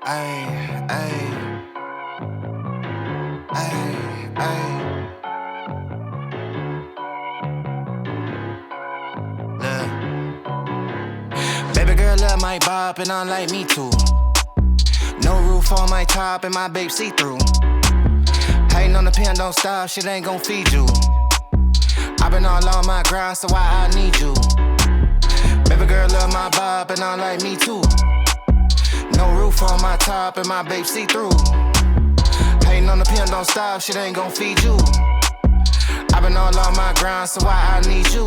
Ay, ay, ay, ay. Look. Baby girl love my bop and unlike me too. No roof on my top and my babe see-through. Hating on the pen, don't stop, shit ain't gon' feed you. I been all on my grind, so why I need you? Baby girl love my bop and unlike me too. No roof on my top and my babe see-through. Hating on the pen, don't stop, shit ain't gon' feed you. I been all on my grind, so why I need you?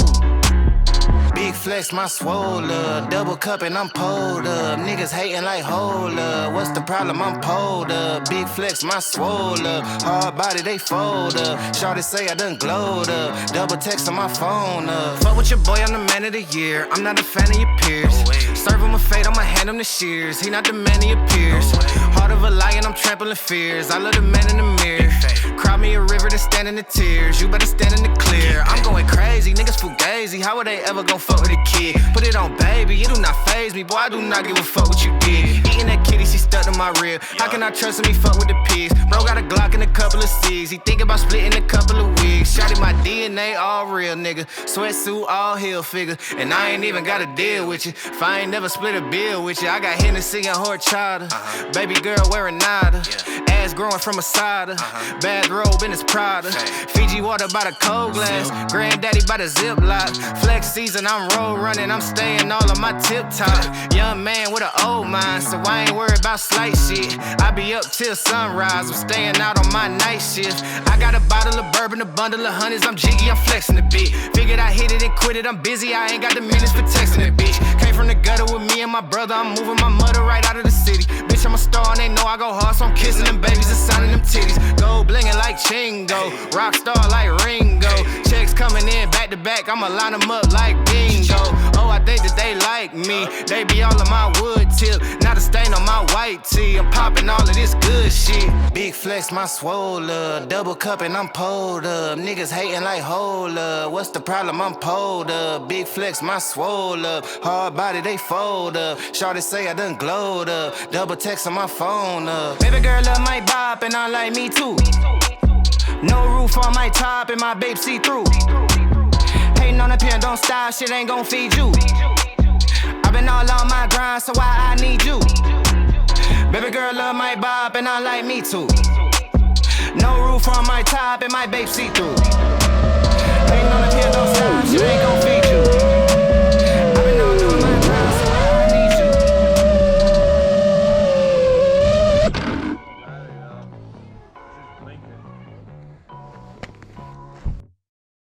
Big flex, my swole up. Double cup and I'm pulled up. Niggas hating like hold up. What's the problem? I'm pulled up. Big flex, my swole up. Hard body, they fold up. Shawty say I done glowed up. Double text on my phone up. Fuck with your boy, I'm the man of the year. I'm not a fan of your peers. Serve him a fate, I'ma hand him the shears. He not the man he appears. Heart of a lion, I'm trampling fears. I love the man in the mirror. Cry me a river to stand in the tears. You better stand in the clear. I'm going crazy, niggas fugazi. How would they ever gon' fuck with a kid? Put it on, baby, it do not faze me. Boy, I do not give a fuck what you did. Eating that kitty, she stuck to my rib. How can I trust him? He fuck with the pigs. Bro got a Glock and a couple of C's. He think about splitting a couple of wigs. Shotty my DNA all real, nigga. Sweatsuit all heel figure. And I ain't even gotta deal with you. If I ain't never split a bill with you. I got Hennessy and horchata. Baby girl wearing nada. Ass growing from a cider. Bathrobe in his Prada. Fiji water by the cold glass. Granddaddy by the Ziploc. Flex season, I'm road running. I'm staying all on my tip top. Young man with an old mind, so I ain't worried about slight shit. I be up till sunrise. I'm staying out on my night shift. I got a bottle of bourbon, a bundle of honeys. I'm jiggy, I'm flexing a bit. Figured I hit it and quit it. I'm busy, I ain't got the minutes for texting a bitch. Came from the gutter with me and my brother. I'm moving my mother right out of the city. Bitch, I'm a star and they know I go hard, so I'm kissing them babies and signing them titties. Gold blingin' like Chingo, rock star like Ringo. Checks coming in back to back, I'ma line them up like bingo. Oh, I think that they like me. They be all on my wood tip, not a stain on my white tee. I'm popping all of this good shit. Big flex, my swole up. Double cup and I'm pulled up. Niggas hating like hold up. What's the problem? I'm pulled up. Big flex, my swole up. Hard body, they fold up. Shawty say I done glowed up. Double text on my phone up. Baby girl love my bop and unlike me too. No roof on my top and my babe see-through. Hating on the pen, don't stop, shit ain't gon' feed you. I been all on my grind, so why I need you? Baby girl love my bop and I like me too. No roof on my top and my babe see-through. Hating on the pen, don't stop, shit ain't gon' feed you.